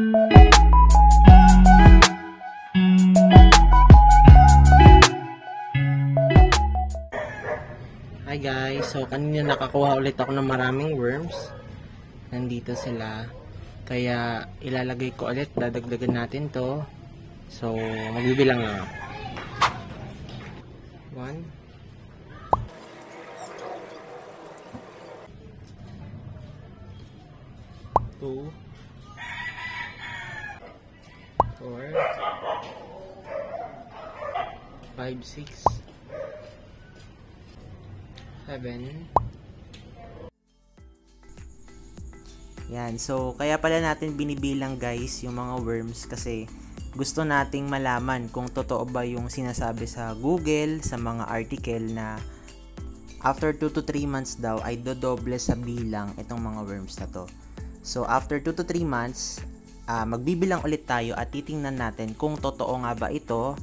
Hi guys, so kanina nakakuha ulit ako ng maraming worms. Nandito sila. Kaya ilalagay ko ulit, dadagdagan natin to. So magbibilang lang ako. 1 2 4 5 6 7. Yan, so kaya pala natin binibilang guys yung mga worms kasi gusto nating malaman kung totoo ba yung sinasabi sa Google, sa mga article na after 2 to 3 months daw ay dodoble sa bilang itong mga worms na to. So after 2 to 3 months, magbibilang ulit tayo at titingnan natin kung totoo nga ba ito.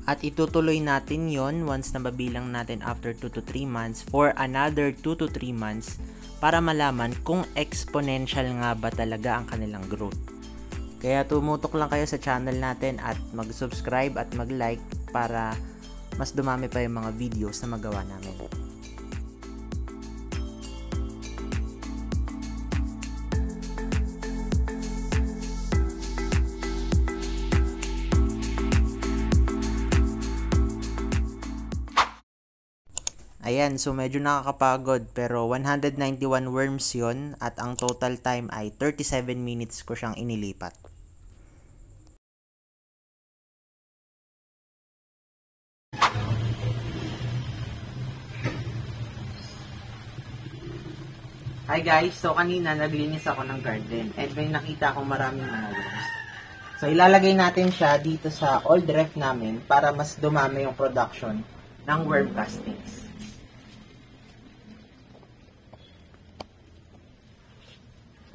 At itutuloy natin yon once na mabilang natin after 2 to 3 months for another 2 to 3 months para malaman kung exponential nga ba talaga ang kanilang growth. Kaya tumutok lang kayo sa channel natin at mag-subscribe at mag-like para mas dumami pa yung mga videos na magawa namin. Ayan, so medyo nakakapagod pero 191 worms yon at ang total time ay 37 minutes ko siyang inilipat. Hi guys, so kanina naglinis ako ng garden and may nakita akong maraming mga worms. So ilalagay natin siya dito sa old ref namin para mas dumami yung production ng worm castings.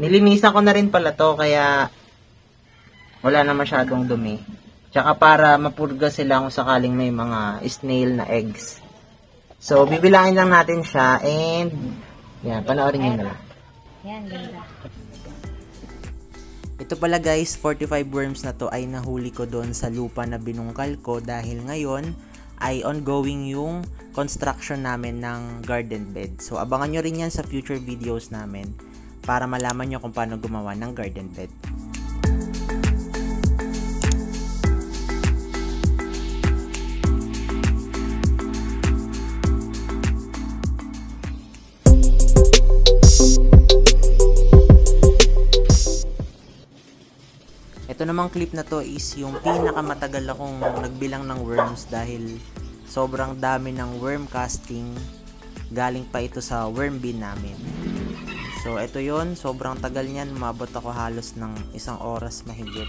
Nilinisan ko na rin pala to kaya wala na masyadong dumi. Tsaka para mapurga sila kung sakaling may mga snail na eggs. So bibilangin lang natin siya and yan, panoorin nyo na lang. Yan, ganda. Ito pala guys, 45 worms na to ay nahuli ko doon sa lupa na binungkal ko dahil ngayon ay ongoing yung construction namin ng garden bed. So abangan nyo rin yan sa future videos namin para malaman nyo kung paano gumawa ng garden bed. Ito namang clip na to is yung pinakamatagal akong nagbilang ng worms dahil sobrang dami ng worm casting. Galing pa ito sa worm bin namin. So ito yon, sobrang tagal niyan, umabot ako halos ng 1 oras mahigit.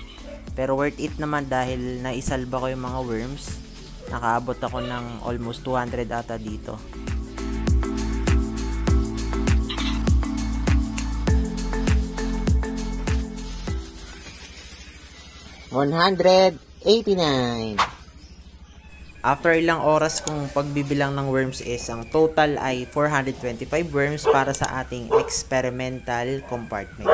Pero worth it naman dahil naisalba ko yung mga worms. Nakaabot ako ng almost 200 ata dito. $189. After ilang oras kung pagbibilang ng worms is, ang total ay 425 worms para sa ating experimental compartment.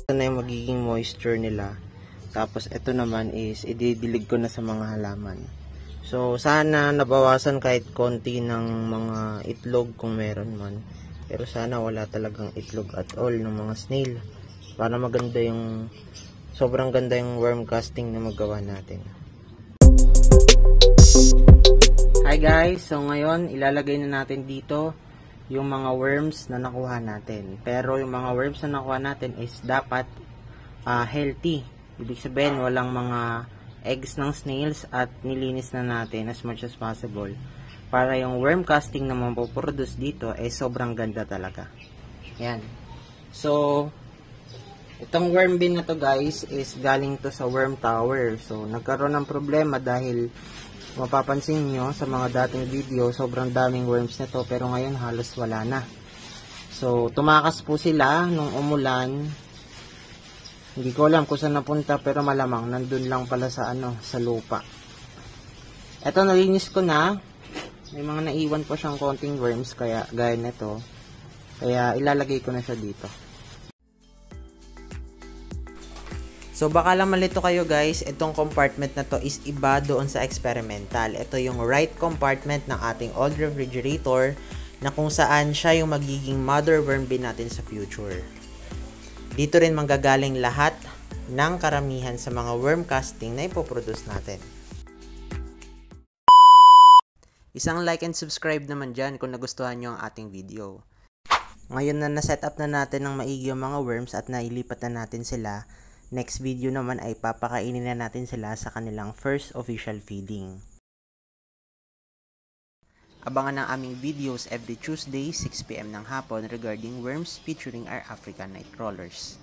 Ito na yung magiging moisture nila. Tapos ito naman is ididilig ko na sa mga halaman. So sana nabawasan kahit konti ng mga itlog kung meron man. Pero sana wala talagang itlog at all ng mga snail. Para maganda yung, sobrang ganda yung worm casting na magawa natin. Hi guys, so ngayon ilalagay na natin dito yung mga worms na nakuha natin. Pero yung mga worms na nakuha natin is dapat healthy. Ibig sabihin walang mga eggs ng snails at nilinis na natin as much as possible. Para yung worm casting na mapoproduce dito ay sobrang ganda talaga. Yan. So, itong worm bin na to guys is galing to sa worm tower. So, nagkaroon ng problema dahil mapapansin nyo sa mga dating video, sobrang daming worms na to pero ngayon halos wala na. So, tumakas po sila nung umulan. Hindi ko alam kung saan napunta pero malamang nandun lang pala sa sa lupa. Ito nalinis ko na. May mga naiwan po siyang konting worms kaya gaya nito. Kaya ilalagay ko na siya dito. So baka lang malito kayo guys, itong compartment na to is iba doon sa experimental. Ito yung right compartment ng ating old refrigerator na kung saan siya yung magiging mother worm bin natin sa future. Dito rin manggagaling lahat ng karamihan sa mga worm casting na ipoproduce natin. Isang like and subscribe naman dyan kung nagustuhan nyo ang ating video. Ngayon na na-set up na natin ng maigi yung mga worms at nailipat na natin sila, next video naman ay papakainin na natin sila sa kanilang first official feeding. Abangan ang aming videos every Tuesday 6 PM ng hapon regarding worms featuring our African night crawlers.